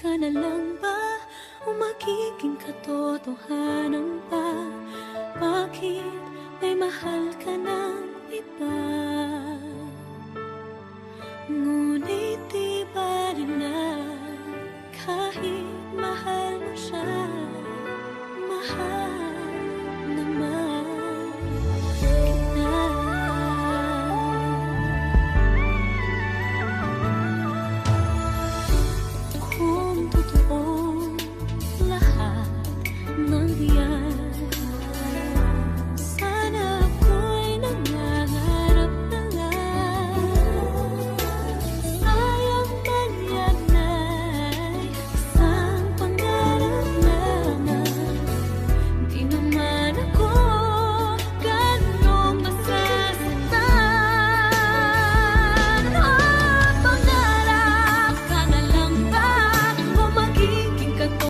ka na lang ba? O magiging katotohanan pa? Bakit may mahal ka ng iba?